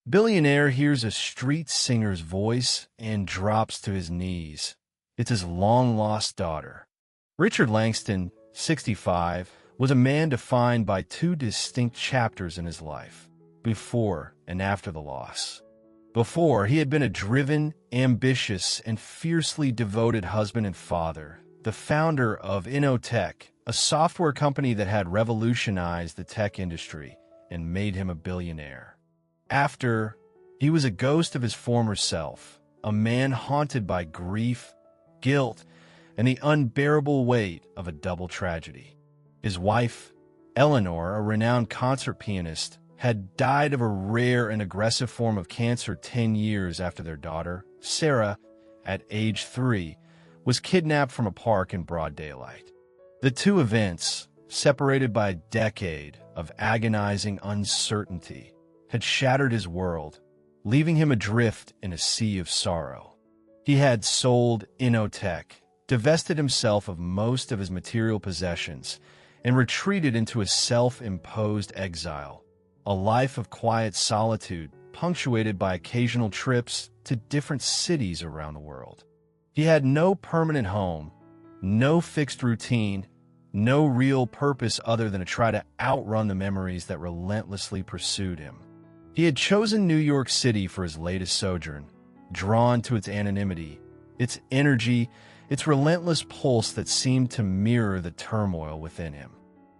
Billionaire hears a street singer's voice and drops to his knees. It's his long-lost daughter. Richard Langston, 65, was a man defined by two distinct chapters in his life, before and after the loss. Before, he had been a driven, ambitious, and fiercely devoted husband and father, the founder of InnoTech, a software company that had revolutionized the tech industry and made him a billionaire. After, he was a ghost of his former self, a man haunted by grief, guilt, and the unbearable weight of a double tragedy. His wife, Eleanor, a renowned concert pianist, had died of a rare and aggressive form of cancer 10 years after their daughter, Sarah, at age 3, was kidnapped from a park in broad daylight. The two events, separated by a decade of agonizing uncertainty, had shattered his world, leaving him adrift in a sea of sorrow. He had sold InnoTech, divested himself of most of his material possessions, and retreated into a self-imposed exile, a life of quiet solitude punctuated by occasional trips to different cities around the world. He had no permanent home, no fixed routine, no real purpose other than to try to outrun the memories that relentlessly pursued him. He had chosen New York City for his latest sojourn, drawn to its anonymity, its energy, its relentless pulse that seemed to mirror the turmoil within him.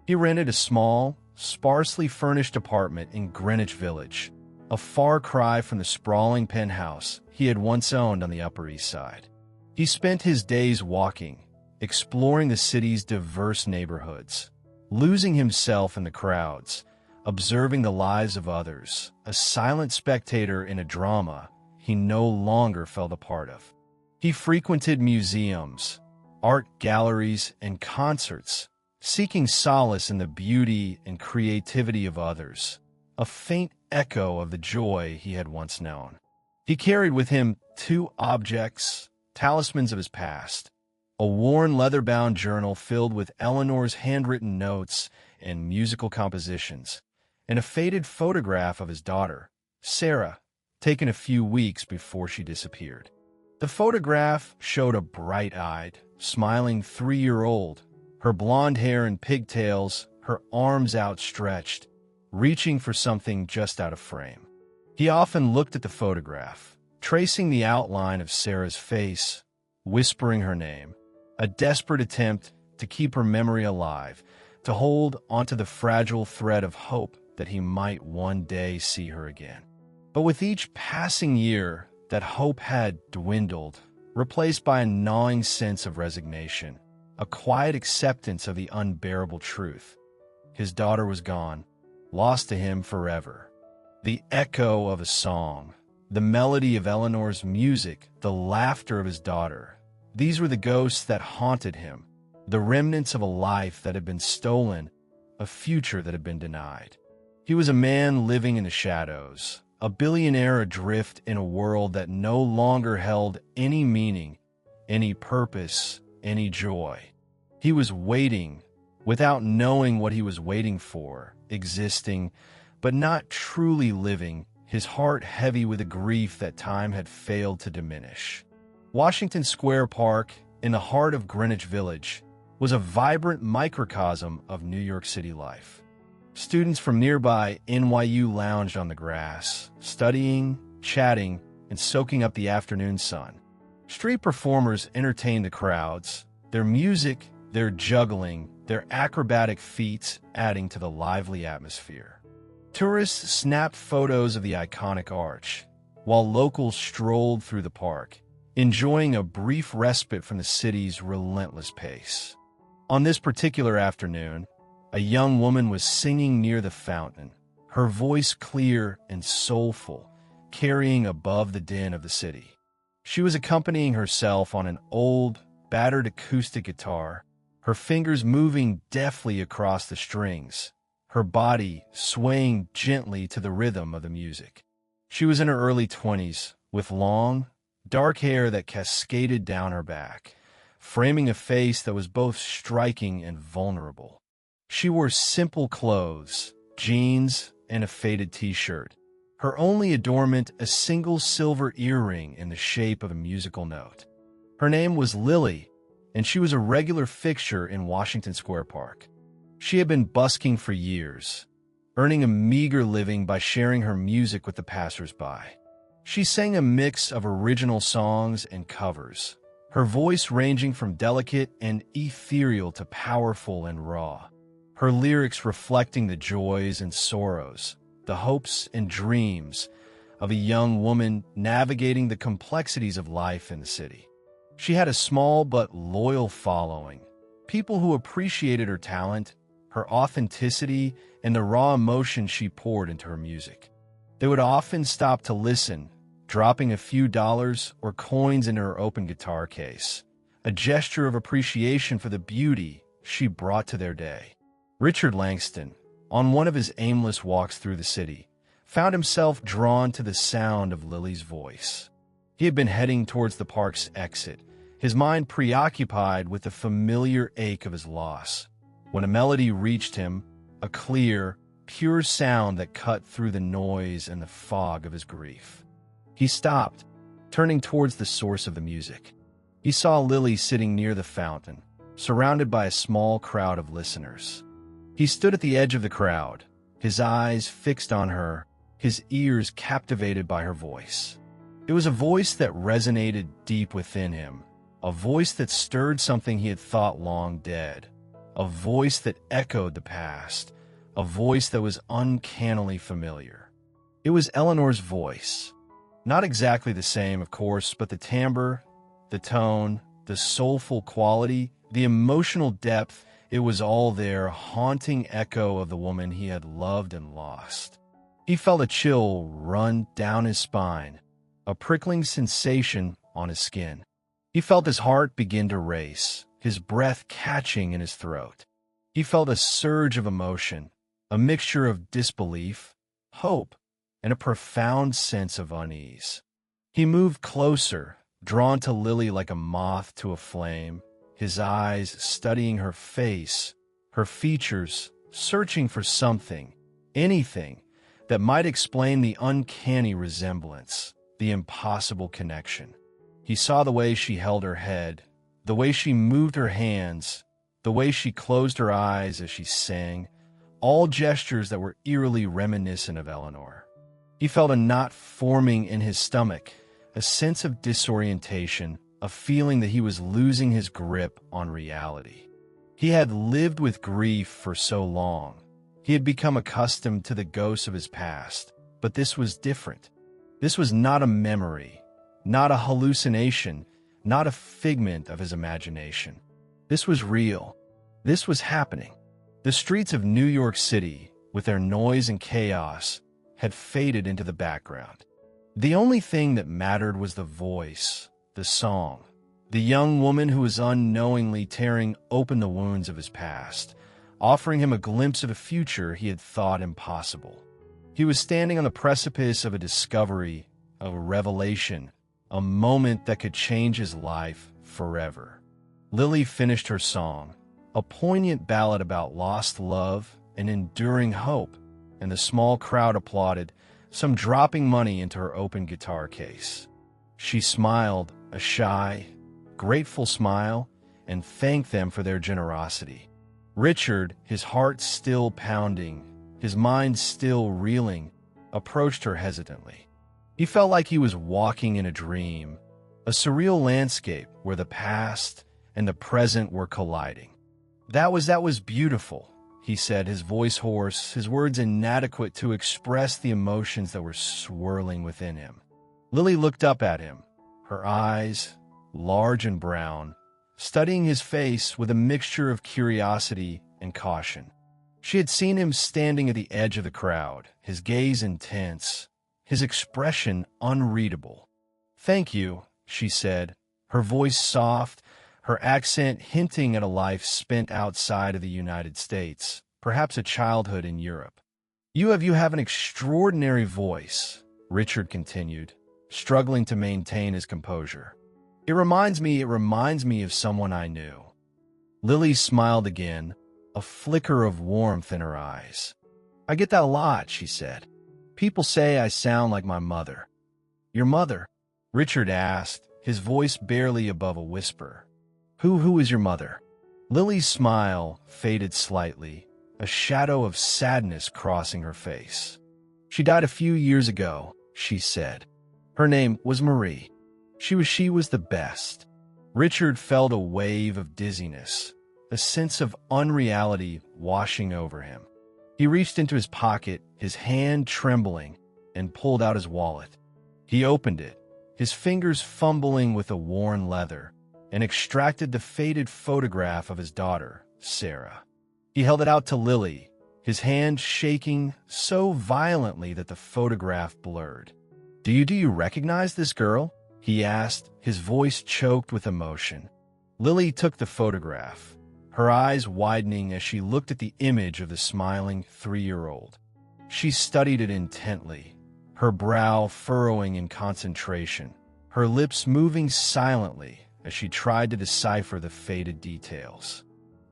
He rented a small, sparsely furnished apartment in Greenwich Village, a far cry from the sprawling penthouse he had once owned on the Upper East Side. He spent his days walking, exploring the city's diverse neighborhoods, losing himself in the crowds, observing the lives of others, a silent spectator in a drama he no longer felt a part of. He frequented museums, art galleries, and concerts, seeking solace in the beauty and creativity of others, a faint echo of the joy he had once known. He carried with him two objects, talismans of his past: a worn leather-bound journal filled with Eleanor's handwritten notes and musical compositions, and a faded photograph of his daughter, Sarah, taken a few weeks before she disappeared. The photograph showed a bright-eyed, smiling 3-year-old, her blonde hair in pigtails, her arms outstretched, reaching for something just out of frame. He often looked at the photograph, tracing the outline of Sarah's face, whispering her name, a desperate attempt to keep her memory alive, to hold onto the fragile thread of hope that he might one day see her again. But with each passing year, that hope had dwindled, replaced by a gnawing sense of resignation, a quiet acceptance of the unbearable truth. His daughter was gone, lost to him forever. The echo of a song, the melody of Eleanor's music, the laughter of his daughter, these were the ghosts that haunted him, the remnants of a life that had been stolen, a future that had been denied. He was a man living in the shadows, a billionaire adrift in a world that no longer held any meaning, any purpose, any joy. He was waiting, without knowing what he was waiting for, existing, but not truly living, his heart heavy with a grief that time had failed to diminish. Washington Square Park, in the heart of Greenwich Village, was a vibrant microcosm of New York City life. Students from nearby NYU lounged on the grass, studying, chatting, and soaking up the afternoon sun. Street performers entertained the crowds, their music, their juggling, their acrobatic feats adding to the lively atmosphere. Tourists snapped photos of the iconic arch, while locals strolled through the park, enjoying a brief respite from the city's relentless pace. On this particular afternoon, a young woman was singing near the fountain, her voice clear and soulful, carrying above the din of the city. She was accompanying herself on an old, battered acoustic guitar, her fingers moving deftly across the strings, her body swaying gently to the rhythm of the music. She was in her early 20s, with long, dark hair that cascaded down her back, framing a face that was both striking and vulnerable. She wore simple clothes, jeans, and a faded t-shirt, her only adornment a single silver earring in the shape of a musical note. Her name was Lily, and she was a regular fixture in Washington Square Park. She had been busking for years, earning a meager living by sharing her music with the passers-by. She sang a mix of original songs and covers, her voice ranging from delicate and ethereal to powerful and raw, her lyrics reflecting the joys and sorrows, the hopes and dreams of a young woman navigating the complexities of life in the city. She had a small but loyal following, people who appreciated her talent, her authenticity, and the raw emotion she poured into her music. They would often stop to listen, dropping a few dollars or coins into her open guitar case, a gesture of appreciation for the beauty she brought to their day. Richard Langston, on one of his aimless walks through the city, found himself drawn to the sound of Lily's voice. He had been heading towards the park's exit, his mind preoccupied with the familiar ache of his loss, when a melody reached him, a clear, pure sound that cut through the noise and the fog of his grief. He stopped, turning towards the source of the music. He saw Lily sitting near the fountain, surrounded by a small crowd of listeners. He stood at the edge of the crowd, his eyes fixed on her, his ears captivated by her voice. It was a voice that resonated deep within him, a voice that stirred something he had thought long dead, a voice that echoed the past, a voice that was uncannily familiar. It was Eleanor's voice. Not exactly the same, of course, but the timbre, the tone, the soulful quality, the emotional depth, it was all there, a haunting echo of the woman he had loved and lost. He felt a chill run down his spine, a prickling sensation on his skin. He felt his heart begin to race, his breath catching in his throat. He felt a surge of emotion, a mixture of disbelief, hope, and a profound sense of unease. He moved closer, drawn to Lily like a moth to a flame, his eyes studying her face, her features, searching for something, anything, that might explain the uncanny resemblance, the impossible connection. He saw the way she held her head, the way she moved her hands, the way she closed her eyes as she sang, all gestures that were eerily reminiscent of Eleanor. He felt a knot forming in his stomach, a sense of disorientation, a feeling that he was losing his grip on reality. He had lived with grief for so long. He had become accustomed to the ghosts of his past, but this was different. This was not a memory, not a hallucination, not a figment of his imagination. This was real. This was happening. The streets of New York City, with their noise and chaos, had faded into the background. The only thing that mattered was the voice, the song, the young woman who was unknowingly tearing open the wounds of his past, offering him a glimpse of a future he had thought impossible. He was standing on the precipice of a discovery, of a revelation, a moment that could change his life forever. Lily finished her song, a poignant ballad about lost love and enduring hope, and the small crowd applauded, some dropping money into her open guitar case. She smiled, a shy, grateful smile, and thanked them for their generosity. Richard, his heart still pounding, his mind still reeling, approached her hesitantly. He felt like he was walking in a dream, a surreal landscape where the past and the present were colliding. That was beautiful, he said, his voice hoarse, his words inadequate to express the emotions that were swirling within him. Lily looked up at him, her eyes, large and brown, studying his face with a mixture of curiosity and caution. She had seen him standing at the edge of the crowd, his gaze intense, his expression unreadable. "Thank you," she said, her voice soft, her accent hinting at a life spent outside of the United States, perhaps a childhood in Europe. You have an extraordinary voice," Richard continued, struggling to maintain his composure. It reminds me of someone I knew." Lily smiled again, a flicker of warmth in her eyes. "I get that a lot," she said. People say I sound like my mother. Your mother? Richard asked, his voice barely above a whisper. Who is your mother? Lily's smile faded slightly, a shadow of sadness crossing her face. She died a few years ago, she said. Her name was Marie. She was the best. Richard felt a wave of dizziness, a sense of unreality washing over him. He reached into his pocket, his hand trembling, and pulled out his wallet. He opened it, his fingers fumbling with the worn leather, and extracted the faded photograph of his daughter, Sarah. He held it out to Lily, his hand shaking so violently that the photograph blurred. Do you recognize this girl? He asked, his voice choked with emotion. Lily took the photograph, her eyes widening as she looked at the image of the smiling 3-year-old. She studied it intently, her brow furrowing in concentration, her lips moving silently as she tried to decipher the faded details.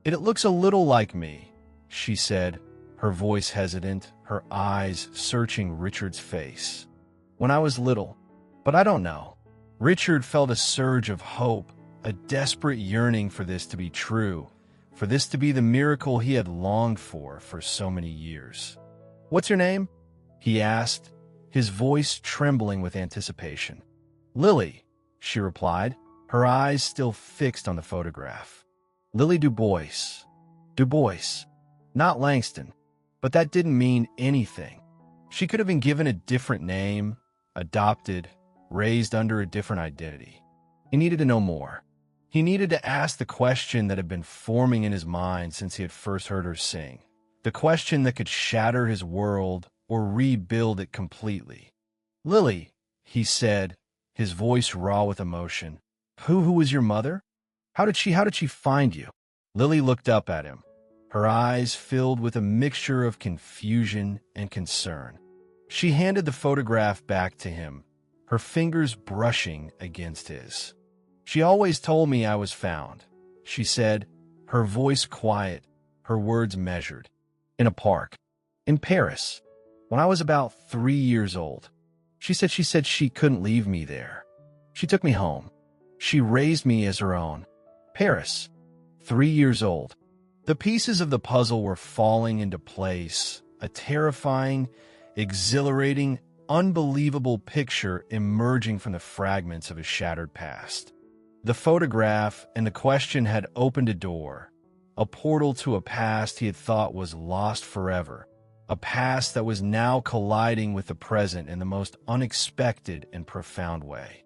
It looks a little like me, she said, her voice hesitant, her eyes searching Richard's face. When I was little, but I don't know. Richard felt a surge of hope, a desperate yearning for this to be true, for this to be the miracle he had longed for so many years. What's your name? He asked, his voice trembling with anticipation. Lily, she replied, her eyes still fixed on the photograph. Lily Dubois. Dubois. Not Langston. But that didn't mean anything. She could have been given a different name, adopted, raised under a different identity. He needed to know more. He needed to ask the question that had been forming in his mind since he had first heard her sing. The question that could shatter his world or rebuild it completely. Lily, he said, his voice raw with emotion. Who was your mother? How did she find you? Lily looked up at him, her eyes filled with a mixture of confusion and concern. She handed the photograph back to him, her fingers brushing against his. She always told me I was found, she said, her voice quiet, her words measured. In a park. In Paris. When I was about 3 years old. She said she couldn't leave me there. She took me home. She raised me as her own. Paris. 3 years old. The pieces of the puzzle were falling into place, a terrifying, exhilarating, unbelievable picture emerging from the fragments of his shattered past. The photograph and the question had opened a door, a portal to a past he had thought was lost forever, a past that was now colliding with the present in the most unexpected and profound way.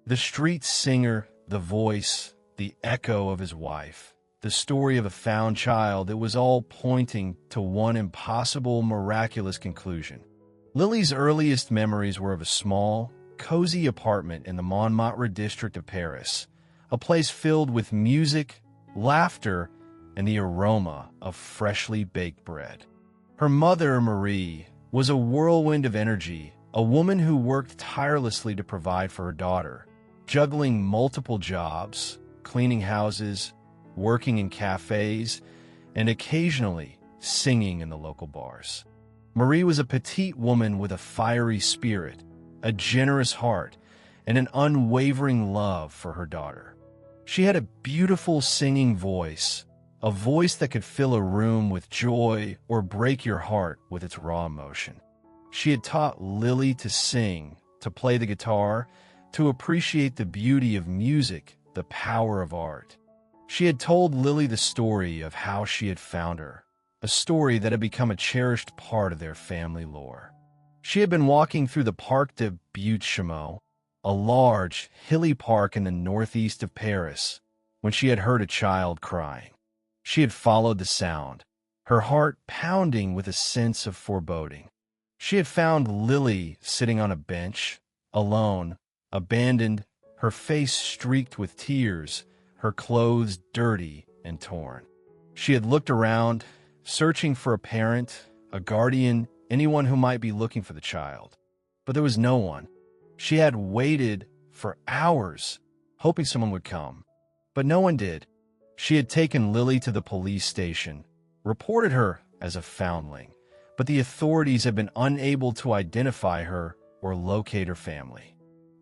The street singer, the voice, the echo of his wife, the story of a found child, it was all pointing to one impossible, miraculous conclusion. Lily's earliest memories were of a small, cozy apartment in the Montmartre district of Paris, a place filled with music, laughter, and the aroma of freshly baked bread. Her mother, Marie, was a whirlwind of energy, a woman who worked tirelessly to provide for her daughter, juggling multiple jobs, cleaning houses, working in cafes, and occasionally singing in the local bars. Marie was a petite woman with a fiery spirit, a generous heart, and an unwavering love for her daughter. She had a beautiful singing voice, a voice that could fill a room with joy or break your heart with its raw emotion. She had taught Lily to sing, to play the guitar, to appreciate the beauty of music, the power of art. She had told Lily the story of how she had found her, a story that had become a cherished part of their family lore. She had been walking through the Parc de Butte-Chaumont, a large, hilly park in the northeast of Paris, when she had heard a child crying. She had followed the sound, her heart pounding with a sense of foreboding. She had found Lily sitting on a bench, alone, abandoned, her face streaked with tears, her clothes dirty and torn. She had looked around, searching for a parent, a guardian, anyone who might be looking for the child. But there was no one. She had waited for hours, hoping someone would come. But no one did. She had taken Lily to the police station, reported her as a foundling, but the authorities have been unable to identify her or locate her family.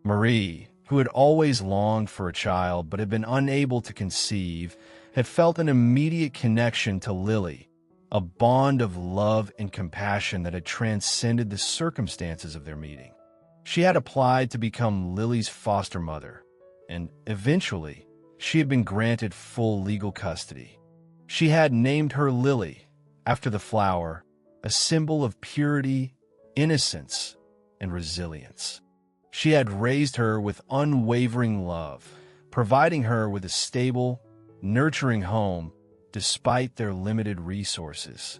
Marie, who had always longed for a child but had been unable to conceive, had felt an immediate connection to Lily, a bond of love and compassion that had transcended the circumstances of their meeting. She had applied to become Lily's foster mother, and eventually, she had been granted full legal custody. She had named her Lily, after the flower, a symbol of purity, innocence, and resilience. She had raised her with unwavering love, providing her with a stable, nurturing home despite their limited resources.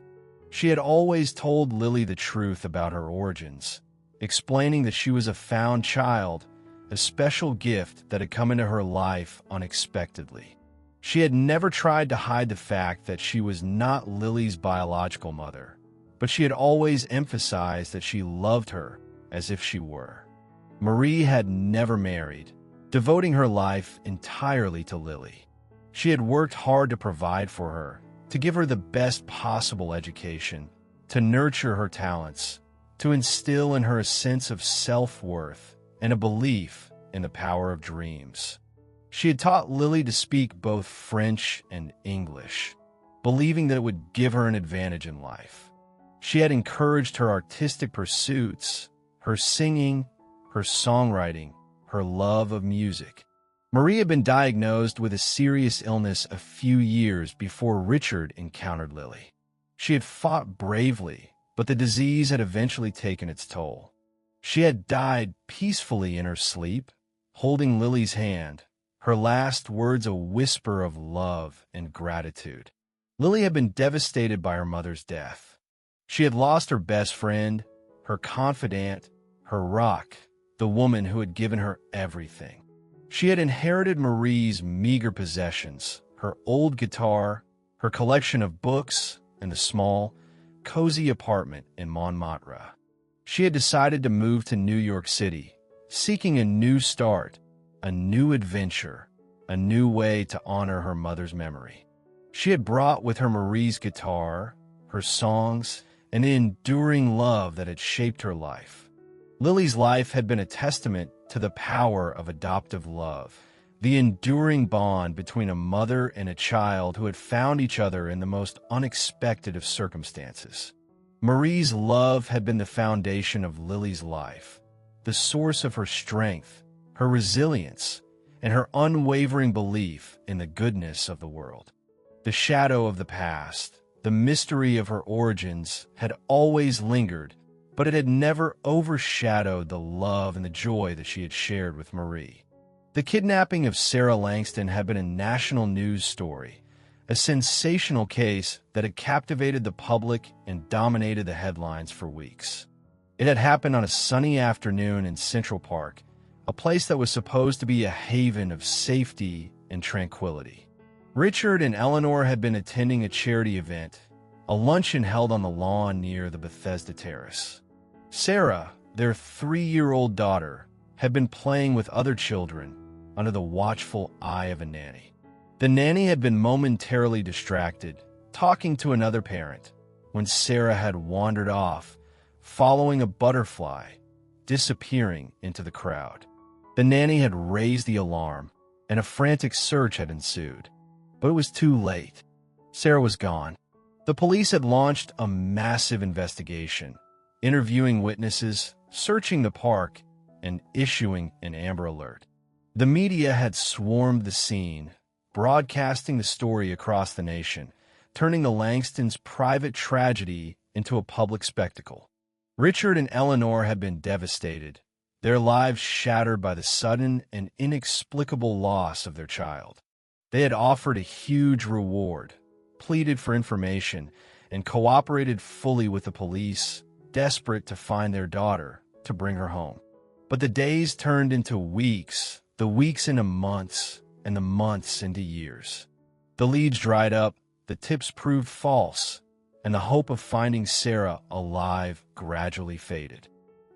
She had always told Lily the truth about her origins, explaining that she was a found child, a special gift that had come into her life unexpectedly. She had never tried to hide the fact that she was not Lily's biological mother, but she had always emphasized that she loved her as if she were. Marie had never married, devoting her life entirely to Lily. She had worked hard to provide for her, to give her the best possible education, to nurture her talents, to instill in her a sense of self-worth and a belief in the power of dreams. She had taught Lily to speak both French and English, believing that it would give her an advantage in life. She had encouraged her artistic pursuits, her singing, her songwriting, her love of music. Marie had been diagnosed with a serious illness a few years before Richard encountered Lily. She had fought bravely, but the disease had eventually taken its toll. She had died peacefully in her sleep, holding Lily's hand, her last words a whisper of love and gratitude. Lily had been devastated by her mother's death. She had lost her best friend, her confidant, her rock, the woman who had given her everything. She had inherited Marie's meager possessions, her old guitar, her collection of books, and the small, cozy apartment in Montmartre. She had decided to move to New York City, seeking a new start, a new adventure, a new way to honor her mother's memory. She had brought with her Marie's guitar, her songs, and the enduring love that had shaped her life. Lily's life had been a testament to the power of adoptive love, the enduring bond between a mother and a child who had found each other in the most unexpected of circumstances. Marie's love had been the foundation of Lily's life, the source of her strength, her resilience, and her unwavering belief in the goodness of the world. The shadow of the past, the mystery of her origins, had always lingered, but it had never overshadowed the love and the joy that she had shared with Marie. The kidnapping of Sarah Langston had been a national news story, a sensational case that had captivated the public and dominated the headlines for weeks. It had happened on a sunny afternoon in Central Park, a place that was supposed to be a haven of safety and tranquility. Richard and Eleanor had been attending a charity event, a luncheon held on the lawn near the Bethesda Terrace. Sarah, their 3-year-old daughter, had been playing with other children under the watchful eye of a nanny. The nanny had been momentarily distracted, talking to another parent, when Sarah had wandered off, following a butterfly, disappearing into the crowd. The nanny had raised the alarm, and a frantic search had ensued. But it was too late. Sarah was gone. The police had launched a massive investigation, interviewing witnesses, searching the park, and issuing an Amber Alert. The media had swarmed the scene, broadcasting the story across the nation, turning the Langstons' private tragedy into a public spectacle. Richard and Eleanor had been devastated, their lives shattered by the sudden and inexplicable loss of their child. They had offered a huge reward, pleaded for information, and cooperated fully with the police, desperate to find their daughter, to bring her home. But the days turned into weeks, the weeks into months, and the months into years. The leads dried up, the tips proved false, and the hope of finding Sarah alive gradually faded.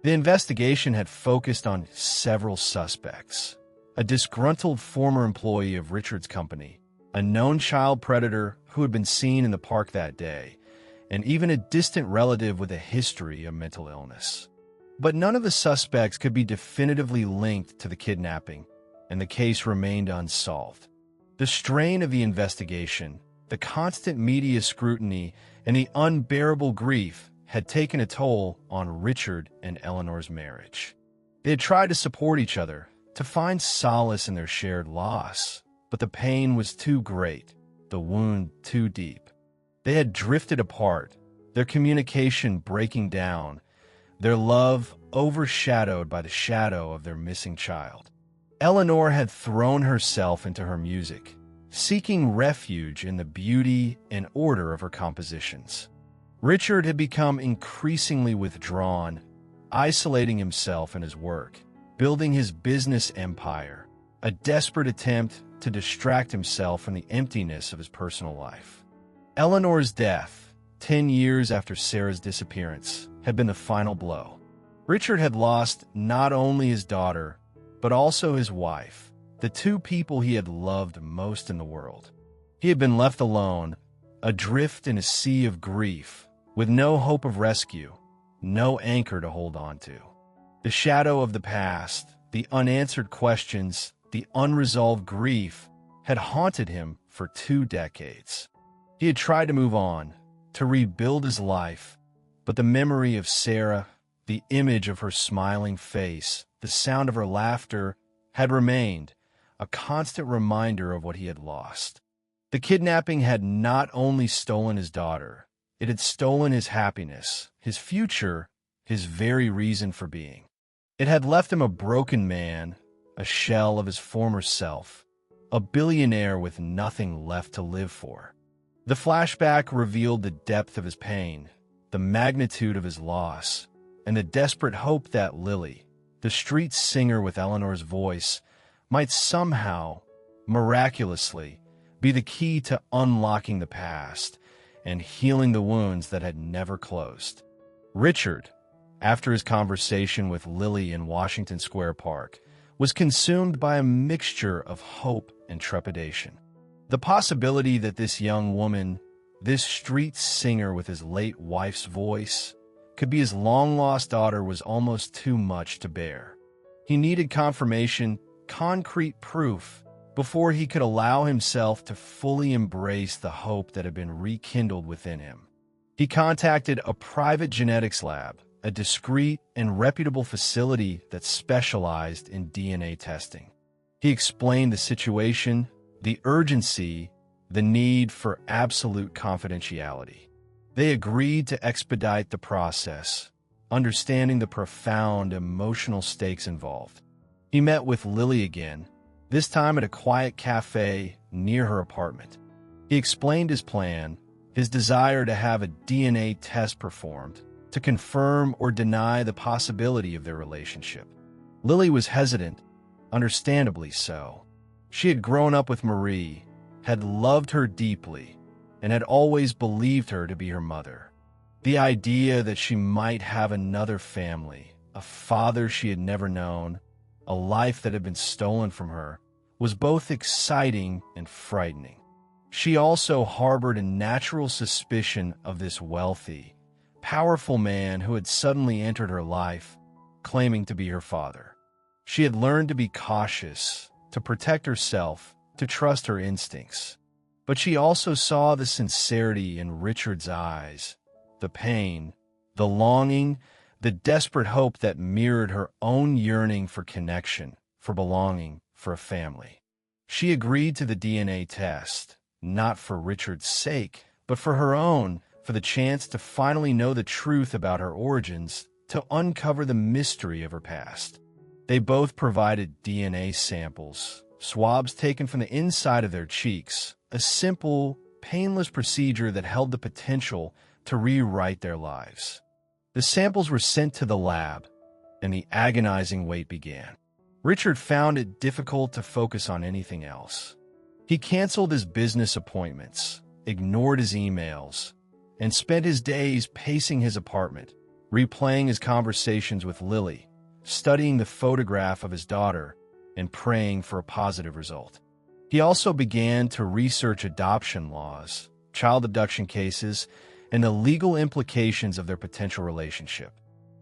The investigation had focused on several suspects: a disgruntled former employee of Richard's company, a known child predator who had been seen in the park that day, and even a distant relative with a history of mental illness. But none of the suspects could be definitively linked to the kidnapping, and the case remained unsolved. The strain of the investigation, the constant media scrutiny, and the unbearable grief had taken a toll on Richard and Eleanor's marriage. They had tried to support each other, to find solace in their shared loss, but the pain was too great, the wound too deep. They had drifted apart, their communication breaking down, their love overshadowed by the shadow of their missing child. Eleanor had thrown herself into her music, seeking refuge in the beauty and order of her compositions. Richard had become increasingly withdrawn, isolating himself in his work, building his business empire, a desperate attempt to distract himself from the emptiness of his personal life. Eleanor's death, 10 years after Sarah's disappearance, had been the final blow. Richard had lost not only his daughter, but also his wife, the two people he had loved most in the world. He had been left alone, adrift in a sea of grief, with no hope of rescue, no anchor to hold on to. The shadow of the past, the unanswered questions, the unresolved grief had haunted him for 2 decades. He had tried to move on, to rebuild his life, but the memory of Sarah, the image of her smiling face, the sound of her laughter, had remained a constant reminder of what he had lost. The kidnapping had not only stolen his daughter, it had stolen his happiness, his future, his very reason for being. It had left him a broken man, a shell of his former self, a billionaire with nothing left to live for. The flashback revealed the depth of his pain, the magnitude of his loss, and the desperate hope that Lily, the street singer with Eleanor's voice, might somehow, miraculously, be the key to unlocking the past and healing the wounds that had never closed. Richard, after his conversation with Lily in Washington Square Park, was consumed by a mixture of hope and trepidation. The possibility that this young woman, this street singer with his late wife's voice, could be his long-lost daughter was almost too much to bear. He needed confirmation, concrete proof, before he could allow himself to fully embrace the hope that had been rekindled within him. He contacted a private genetics lab, a discreet and reputable facility that specialized in DNA testing. He explained the situation, the urgency, the need for absolute confidentiality. They agreed to expedite the process, understanding the profound emotional stakes involved. He met with Lily again, this time at a quiet cafe near her apartment. He explained his plan, his desire to have a DNA test performed to confirm or deny the possibility of their relationship. Lily was hesitant, understandably so. She had grown up with Marie, had loved her deeply, and had always believed her to be her mother. The idea that she might have another family, a father she had never known, a life that had been stolen from her, was both exciting and frightening. She also harbored a natural suspicion of this wealthy, powerful man who had suddenly entered her life, claiming to be her father. She had learned to be cautious, to protect herself, to trust her instincts. But she also saw the sincerity in Richard's eyes, the pain, the longing, the desperate hope that mirrored her own yearning for connection, for belonging, for a family. She agreed to the DNA test, not for Richard's sake, but for her own, for the chance to finally know the truth about her origins, to uncover the mystery of her past. They both provided DNA samples, swabs taken from the inside of their cheeks, a simple, painless procedure that held the potential to rewrite their lives. The samples were sent to the lab, and the agonizing wait began. Richard found it difficult to focus on anything else. He canceled his business appointments, ignored his emails, and spent his days pacing his apartment, replaying his conversations with Lily, studying the photograph of his daughter, and praying for a positive result. He also began to research adoption laws, child abduction cases, and the legal implications of their potential relationship.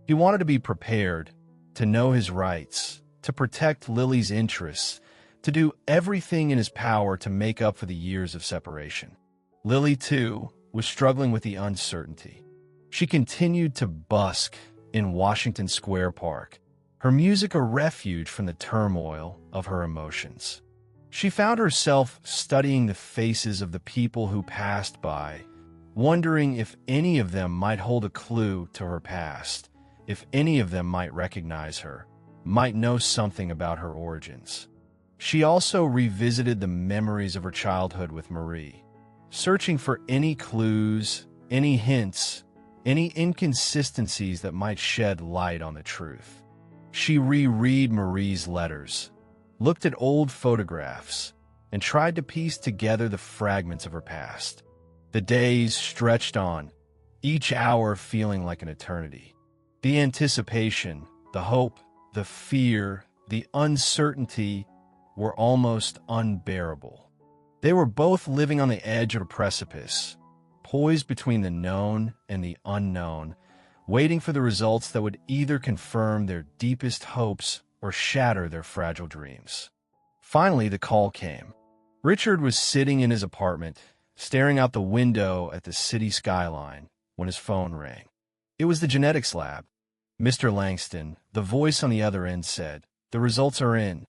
He wanted to be prepared, to know his rights, to protect Lily's interests, to do everything in his power to make up for the years of separation. Lily, too, was struggling with the uncertainty. She continued to busk in Washington Square Park, her music a refuge from the turmoil of her emotions. She found herself studying the faces of the people who passed by, wondering if any of them might hold a clue to her past, if any of them might recognize her, might know something about her origins. She also revisited the memories of her childhood with Marie, searching for any clues, any hints, any inconsistencies that might shed light on the truth. She reread Marie's letters, looked at old photographs, and tried to piece together the fragments of her past. The days stretched on, each hour feeling like an eternity. The anticipation, the hope, the fear, the uncertainty were almost unbearable. They were both living on the edge of a precipice, poised between the known and the unknown, waiting for the results that would either confirm their deepest hopes or shatter their fragile dreams. Finally, the call came. Richard was sitting in his apartment, staring out the window at the city skyline, when his phone rang. It was the genetics lab. Mr. Langston, the voice on the other end, said, "The results are in.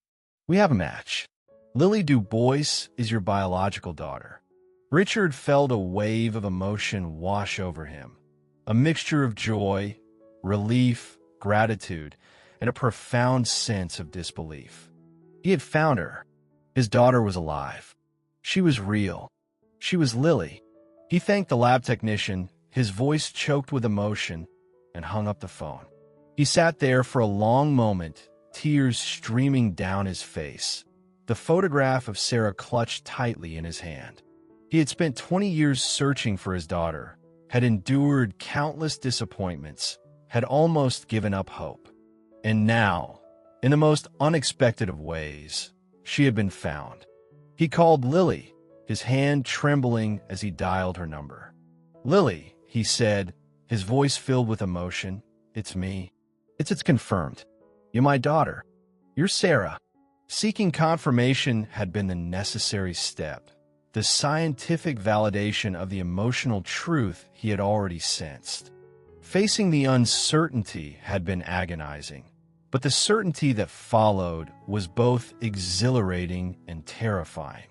We have a match. Lily Dubois is your biological daughter." Richard felt a wave of emotion wash over him, a mixture of joy, relief, gratitude, and a profound sense of disbelief. He had found her. His daughter was alive. She was real. She was Lily. He thanked the lab technician, his voice choked with emotion, and hung up the phone. He sat there for a long moment, tears streaming down his face, the photograph of Sarah clutched tightly in his hand. He had spent 20 years searching for his daughter, had endured countless disappointments, had almost given up hope. And now, in the most unexpected of ways, she had been found. He called Lily, his hand trembling as he dialed her number. "Lily," he said, his voice filled with emotion, "It's me. It's confirmed. You're my daughter. You're Sarah." Seeking confirmation had been the necessary step, the scientific validation of the emotional truth he had already sensed. Facing the uncertainty had been agonizing, but the certainty that followed was both exhilarating and terrifying.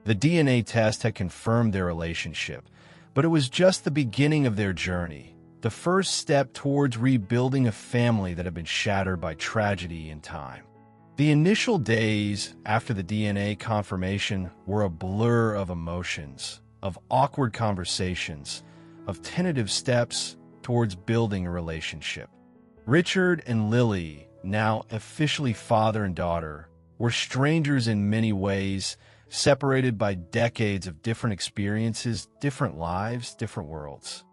The DNA test had confirmed their relationship, but it was just the beginning of their journey, the first step towards rebuilding a family that had been shattered by tragedy and time. The initial days after the DNA confirmation were a blur of emotions, of awkward conversations, of tentative steps towards building a relationship. Richard and Lily, now officially father and daughter, were strangers in many ways, separated by decades of different experiences, different lives, different worlds.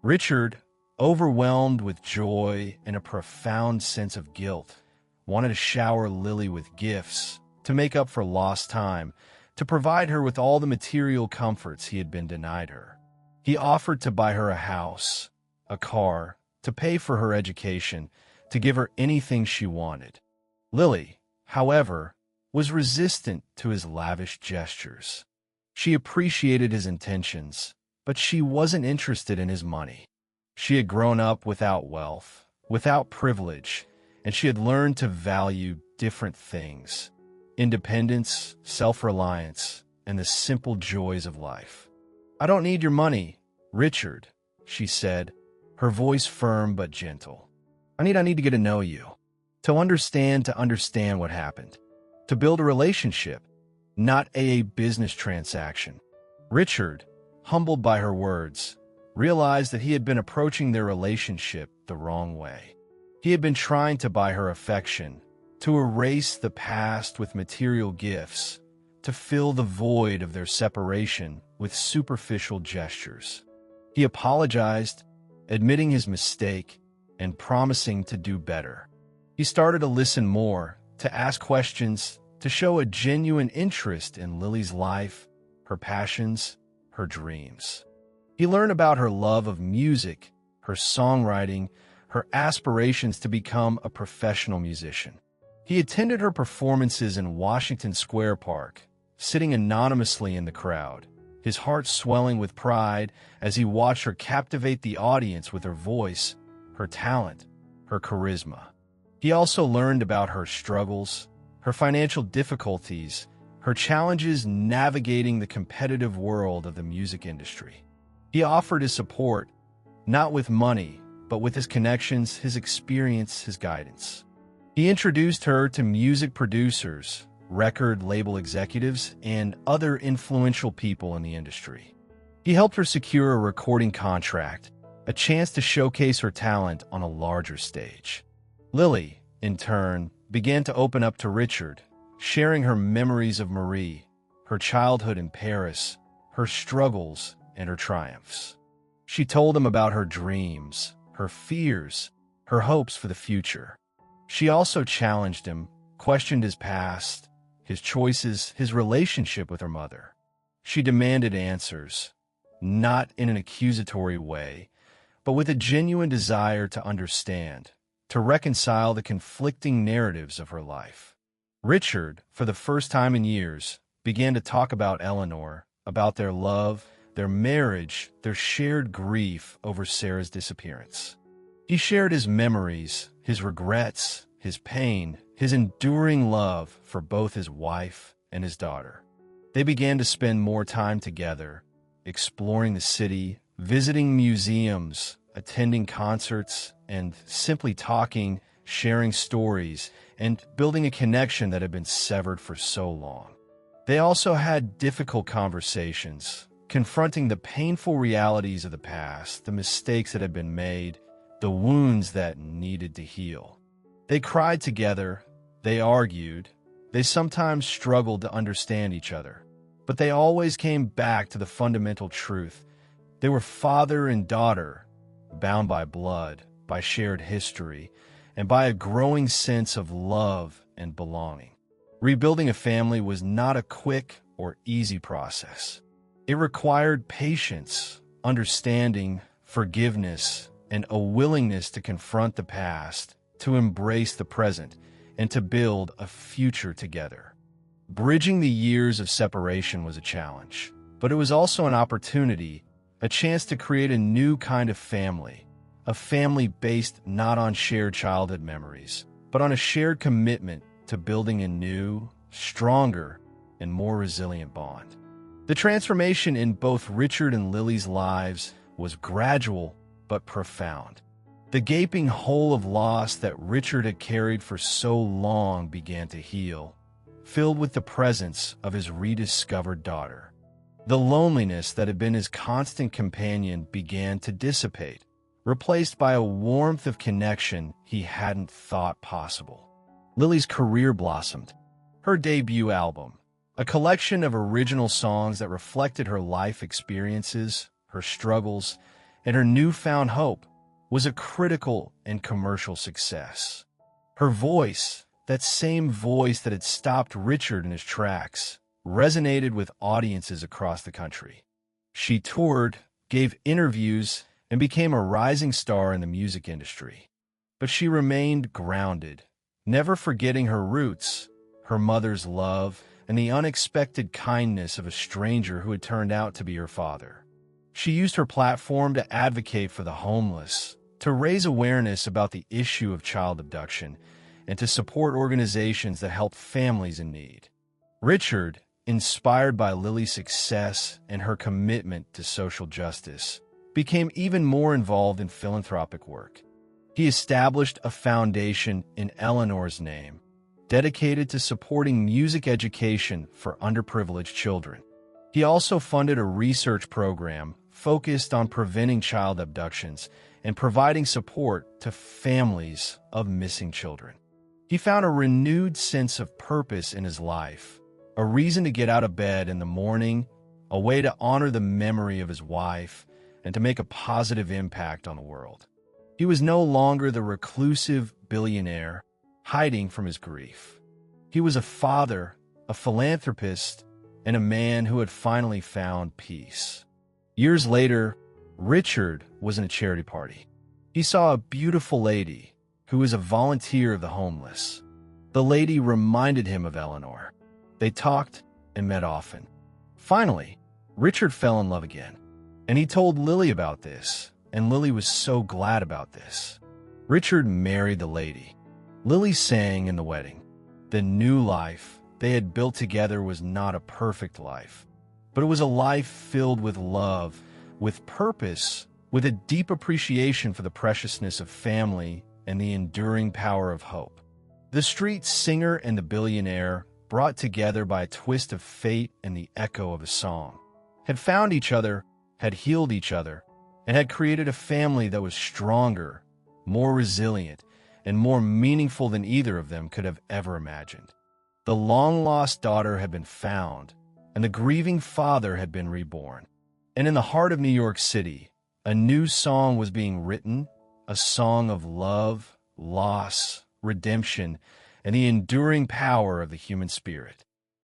Richard, overwhelmed with joy and a profound sense of guilt, wanted to shower Lily with gifts, to make up for lost time, to provide her with all the material comforts he had been denied her. He offered to buy her a house, a car, to pay for her education, to give her anything she wanted. Lily, however, was resistant to his lavish gestures. She appreciated his intentions, but she wasn't interested in his money. She had grown up without wealth, without privilege, and she had learned to value different things: independence, self-reliance, and the simple joys of life. "I don't need your money, Richard," she said, her voice firm but gentle. I need to get to know you, to understand what happened, to build a relationship, not a business transaction." Richard, humbled by her words, realized that he had been approaching their relationship the wrong way. He had been trying to buy her affection, to erase the past with material gifts, to fill the void of their separation with superficial gestures. He apologized, admitting his mistake and promising to do better. He started to listen more, to ask questions, to show a genuine interest in Lily's life, her passions, her dreams. He learned about her love of music, her songwriting, her aspirations to become a professional musician. He attended her performances in Washington Square Park, sitting anonymously in the crowd, his heart swelling with pride as he watched her captivate the audience with her voice, her talent, her charisma. He also learned about her struggles, her financial difficulties, her challenges navigating the competitive world of the music industry. He offered his support, not with money, but with his connections, his experience, his guidance. He introduced her to music producers, record label executives, and other influential people in the industry. He helped her secure a recording contract, a chance to showcase her talent on a larger stage. Lily, in turn, began to open up to Richard, sharing her memories of Marie, her childhood in Paris, her struggles, and her triumphs. She told him about her dreams, her fears, her hopes for the future. She also challenged him, questioned his past, his choices, his relationship with her mother. She demanded answers, not in an accusatory way, but with a genuine desire to understand, to reconcile the conflicting narratives of her life. Richard, for the first time in years, began to talk about Eleanor, about their love, their marriage, their shared grief over Sarah's disappearance. He shared his memories, his regrets, his pain, his enduring love for both his wife and his daughter. They began to spend more time together, exploring the city, visiting museums, attending concerts, and simply talking, sharing stories, and building a connection that had been severed for so long. They also had difficult conversations, confronting the painful realities of the past, the mistakes that had been made, the wounds that needed to heal. They cried together, they argued, they sometimes struggled to understand each other, but they always came back to the fundamental truth. They were father and daughter, bound by blood, by shared history, and by a growing sense of love and belonging. Rebuilding a family was not a quick or easy process. It required patience, understanding, forgiveness, and a willingness to confront the past, to embrace the present, and to build a future together. Bridging the years of separation was a challenge, but it was also an opportunity, a chance to create a new kind of family, a family based not on shared childhood memories, but on a shared commitment to building a new, stronger, and more resilient bond. The transformation in both Richard and Lily's lives was gradual but profound. The gaping hole of loss that Richard had carried for so long began to heal, filled with the presence of his rediscovered daughter. The loneliness that had been his constant companion began to dissipate, replaced by a warmth of connection he hadn't thought possible. Lily's career blossomed. Her debut album, a collection of original songs that reflected her life experiences, her struggles, and her newfound hope, was a critical and commercial success. Her voice, that same voice that had stopped Richard in his tracks, resonated with audiences across the country. She toured, gave interviews, and became a rising star in the music industry. But she remained grounded, never forgetting her roots, her mother's love, and the unexpected kindness of a stranger who had turned out to be her father. She used her platform to advocate for the homeless, to raise awareness about the issue of child abduction, and to support organizations that help families in need. Richard, inspired by Lily's success and her commitment to social justice, became even more involved in philanthropic work. He established a foundation in Eleanor's name, dedicated to supporting music education for underprivileged children. He also funded a research program focused on preventing child abductions and providing support to families of missing children. He found a renewed sense of purpose in his life, a reason to get out of bed in the morning, a way to honor the memory of his wife, and to make a positive impact on the world. He was no longer the reclusive billionaire hiding from his grief. He was a father, a philanthropist, and a man who had finally found peace. Years later, Richard was in a charity party. He saw a beautiful lady who was a volunteer of the homeless. The lady reminded him of Eleanor. They talked and met often. Finally, Richard fell in love again, and he told Lily about this, and Lily was so glad about this. Richard married the lady. Lily sang in the wedding. The new life they had built together was not a perfect life, but it was a life filled with love, with purpose, with a deep appreciation for the preciousness of family and the enduring power of hope. The street singer and the billionaire, brought together by a twist of fate and the echo of a song, had found each other, had healed each other, and had created a family that was stronger, more resilient, and more meaningful than either of them could have ever imagined. The long-lost daughter had been found, and the grieving father had been reborn. And in the heart of New York City, a new song was being written, a song of love, loss, redemption, and the enduring power of the human spirit.